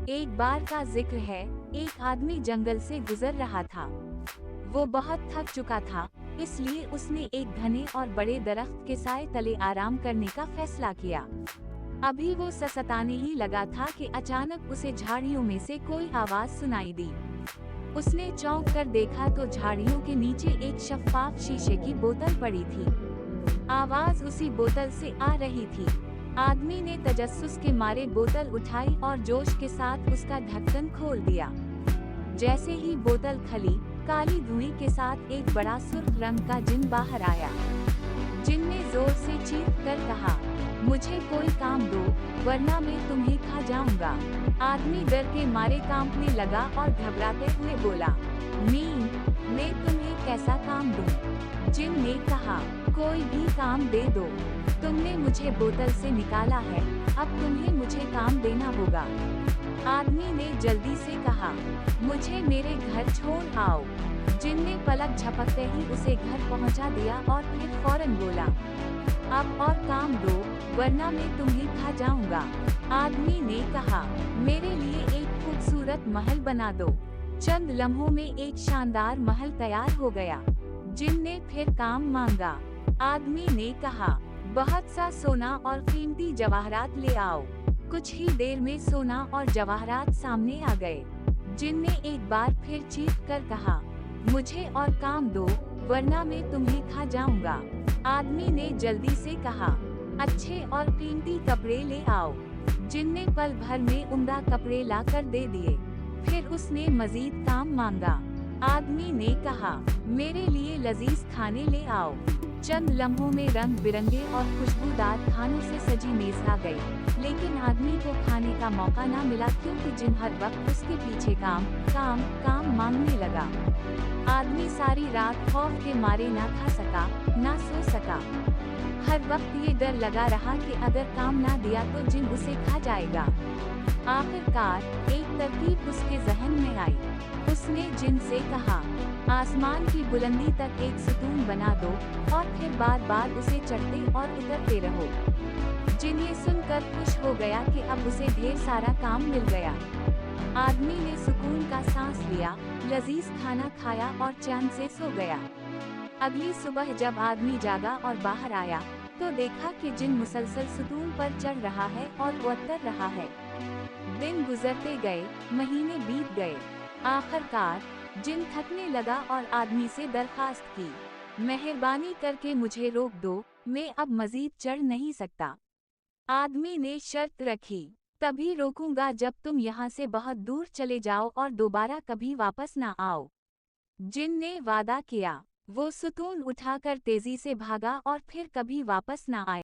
एक बार का जिक्र है, एक आदमी जंगल से गुजर रहा था। वो बहुत थक चुका था, इसलिए उसने एक घने और बड़े दरख्त के साए तले आराम करने का फैसला किया। अभी वो सताने ही लगा था कि अचानक उसे झाड़ियों में से कोई आवाज सुनाई दी। उसने चौंक कर देखा तो झाड़ियों के नीचे एक शफ्फाफ शीशे की बोतल पड़ी थी। आवाज उसी बोतल से आ रही थी। आदमी ने तजस्सुस के मारे बोतल उठाई और जोश के साथ उसका ढक्कन खोल दिया। जैसे ही बोतल खली, काली धुएं के साथ एक बड़ा सुर्ख रंग का जिन बाहर आया। जिन ने जोर से चीख कर कहा, मुझे कोई काम दो, वरना मैं तुम्हें खा जाऊंगा। आदमी डर के मारे कांपने लगा और घबराते हुए बोला, मैं तुम्हें कैसा काम दूं? जिन ने कहा, कोई भी काम दे दो। तुमने मुझे बोतल से निकाला है, अब तुम्हें मुझे काम देना होगा। आदमी ने जल्दी से कहा, मुझे मेरे घर छोड़ आओ। जिन ने पलक झपकते ही उसे घर पहुंचा दिया और फिर फौरन बोला, अब और काम दो, वरना मैं तुम्हें खा जाऊंगा। आदमी ने कहा, मेरे लिए एक खूबसूरत महल बना दो। चंद लम्हों में एक शानदार महल तैयार हो गया। जिन ने फिर काम मांगा। आदमी ने कहा, बहुत सा सोना और कीमती जवाहरात ले आओ। कुछ ही देर में सोना और जवाहरात सामने आ गए। जिन ने एक बार फिर चीख कर कहा, मुझे और काम दो, वरना मैं तुम्हें खा जाऊंगा। आदमी ने जल्दी से कहा, अच्छे और कीमती कपड़े ले आओ। जिन ने पल भर में उम्दा कपड़े लाकर दे दिए। फिर उसने मजीद काम मांगा। आदमी ने कहा, मेरे लिए लजीज खाने ले आओ। चंद लम्हों में रंग बिरंगे और खुशबूदार खानों से सजी मेज आ गई, लेकिन आदमी को खाने का मौका न मिला क्योंकि जिन हर वक्त उसके पीछे काम मांगने लगा। आदमी सारी रात खौफ के मारे न खा सका, न सो सका। हर वक्त ये डर लगा रहा कि अगर काम ना दिया तो जिन उसे खा जाएगा। आखिरकार एक तरकीब उसके जहन में आई। उसने जिन से कहा, आसमान की बुलंदी तक एक सुतून बना दो और फिर बार बार उसे चढ़ते और उतरते रहो। जिन ये सुनकर खुश हो गया कि अब उसे ढेर सारा काम मिल गया। आदमी ने सुकून का सांस लिया, लजीज खाना खाया और चैन से सो गया। अगली सुबह जब आदमी जागा और बाहर आया, तो देखा कि जिन मुसलसल सुतून पर चढ़ रहा है और उतर रहा है। दिन गुजरते गए, महीने बीत गए। आखिरकार जिन थकने लगा और आदमी से दरखास्त की, मेहरबानी करके मुझे रोक दो, मैं अब मजीद चढ़ नहीं सकता। आदमी ने शर्त रखी, तभी रोकूंगा जब तुम यहाँ से बहुत दूर चले जाओ और दोबारा कभी वापस ना आओ। जिन ने वादा किया। वो सुतून उठाकर तेजी से भागा और फिर कभी वापस ना आया।